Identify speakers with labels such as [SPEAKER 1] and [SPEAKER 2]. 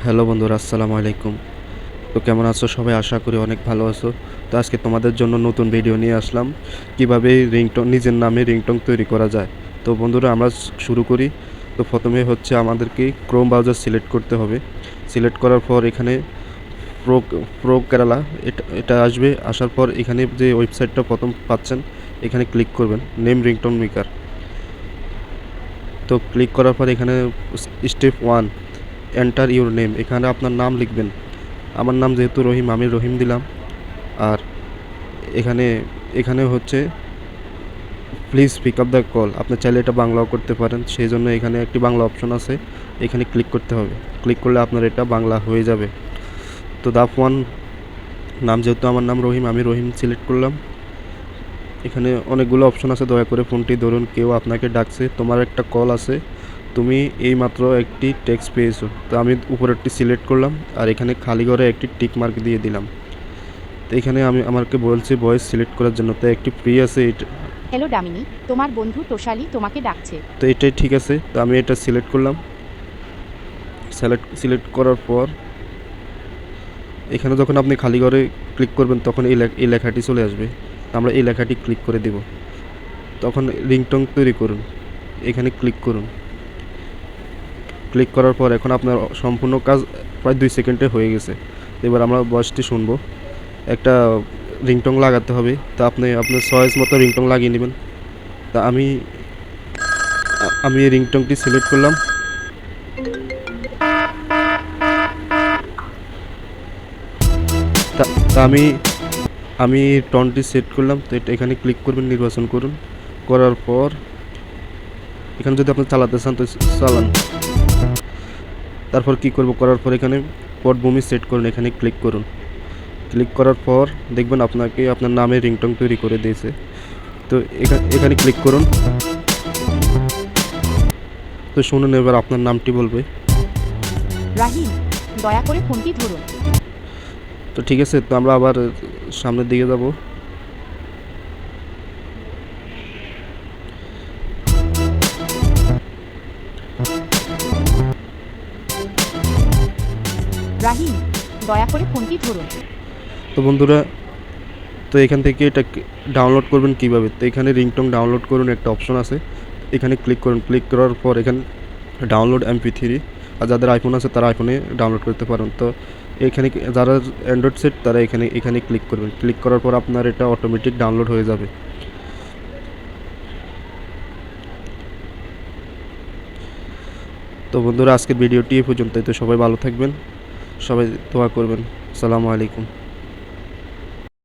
[SPEAKER 1] Hello বন্ধুরা, আসসালামু আলাইকুম। তো কেমন আছো সবাই? আশা করি অনেক ভালো আছো। তো আজকে তোমাদের জন্য নতুন ভিডিও নিয়ে আসলাম, কিভাবে রিংটোন নিজের নামে রিংটোন তৈরি করা যায়। তো বন্ধুরা, আমরা শুরু করি। তো প্রথমে হচ্ছে আমাদেরকে ক্রোম ব্রাউজার সিলেক্ট করতে হবে। সিলেক্ট করার পর এখানে প্রো প্রো কেরালা এটা এটা আসবে। আসার পর এখানে যে ওয়েবসাইটটা প্রথম পাচ্ছেন এখানে ক্লিক করবেন, নেম রিংটোন মেকার। তো ক্লিক করার পর এখানে স্টেপ 1, এন্টার ইউর নেম, এখানে আপনার নাম লিখবেন। আমার নাম যেহেতু রহিম, আমি রহিম দিলাম। আর এখানে এখানে হচ্ছে please pick up the call, আপনি চাইলে এটা বাংলাও করতে পারেন, সেই জন্য এখানে একটি বাংলা অপশন আছে, এখানে ক্লিক করতে হবে। ক্লিক করলে আপনার এটা বাংলা হয়ে যাবে। তো দাপ ওয়ান, নাম যেহেতু আমার নাম রহিম, আমি রহিম সিলেক্ট করলাম। এখানে অনেকগুলো অপশন আছে, দয়া করে ফোনটি ধরুন, কেউ আপনাকে ডাকছে, তোমার একটা কল আছে, তুমি এইমাত্র একটি টেক্সট পেয়েছো। তো আমি উপরেরটি সিলেক্ট করলাম আর এখানে খালি ঘরে একটি টিক মার্ক দিয়ে দিলাম। তো এখানে আমি আমাকে বলছে ভয়েস সিলেক্ট করার জন্য, তো একটি ফ্রি আছে এটা।
[SPEAKER 2] হ্যালো ডামিনী, তোমার বন্ধু তোষালি তোমাকে ডাকছে।
[SPEAKER 1] তো এটাই ঠিক আছে, তো আমি এটা সিলেক্ট করলাম। সিলেক্ট করার পর এখানে যখন আপনি খালি ঘরে ক্লিক করবেন তখন এই লেখাটি চলে আসবে। আমরা এই লেখাটি ক্লিক করে দেব। তখন রিংটোন তৈরি করুন, এখানে ক্লিক করুন। ক্লিক করার পর এখন আপনার সম্পূর্ণ কাজ প্রায় 2 সেকেন্ডে হয়ে গেছে। এবার আমরা ভয়েসটি শুনবো। একটা রিংটোন লাগাতে হবে, তা আপনি আপনার চয়েস মতো রিংটোন লাগিয়ে নেবেন। তা আমি এই রিংটোনটি সিলেক্ট করলাম। তা তা আমি টনটি সেট করলাম। তো এটা এখানে ক্লিক করবেন, নির্বাচন করুন। করার পর এখানে যদি আপনি চালাতে চান তো চালান। তারপর কি করব, করার পর এখানে পটভূমি সেট করুন, এখানে ক্লিক করুন। ক্লিক করার পর দেখবেন আপনাকে আপনার নামে রিংটোন তৈরি করে দিয়েছে। তো এখানে ক্লিক করুন। তো শুনুন, এবার আপনার নামটি বলবে।
[SPEAKER 2] রাহিম, দয়া করে ফোনটি ধরুন।
[SPEAKER 1] তো ঠিক আছে, তো আমরা আবার সামনের দিকে যাব।
[SPEAKER 2] রাহিম, দয়া করে ফোনটি ধরুন।
[SPEAKER 1] তো বন্ধুরা, তো এখান থেকে এটা ডাউনলোড করবেন কিভাবে, তো এখানে রিংটোন ডাউনলোড করুন একটা অপশন আছে, এখানে ক্লিক করুন। ক্লিক করার পর এখানে ডাউনলোড MP3, আর যাদের আইফোন আছে তারা আইফোনে ডাউনলোড করতে পারেন। তো এখানে যারা অ্যান্ড্রয়েড সেট তারা এখানে ক্লিক করবেন। ক্লিক করার পর আপনার এটা অটোমেটিক ডাউনলোড হয়ে যাবে। তো বন্ধুরা, আজকের ভিডিওটি এই পর্যন্তই। তো সবাই ভালো থাকবেন, সবাই দোয়া করবেন। আসসালামু আলাইকুম।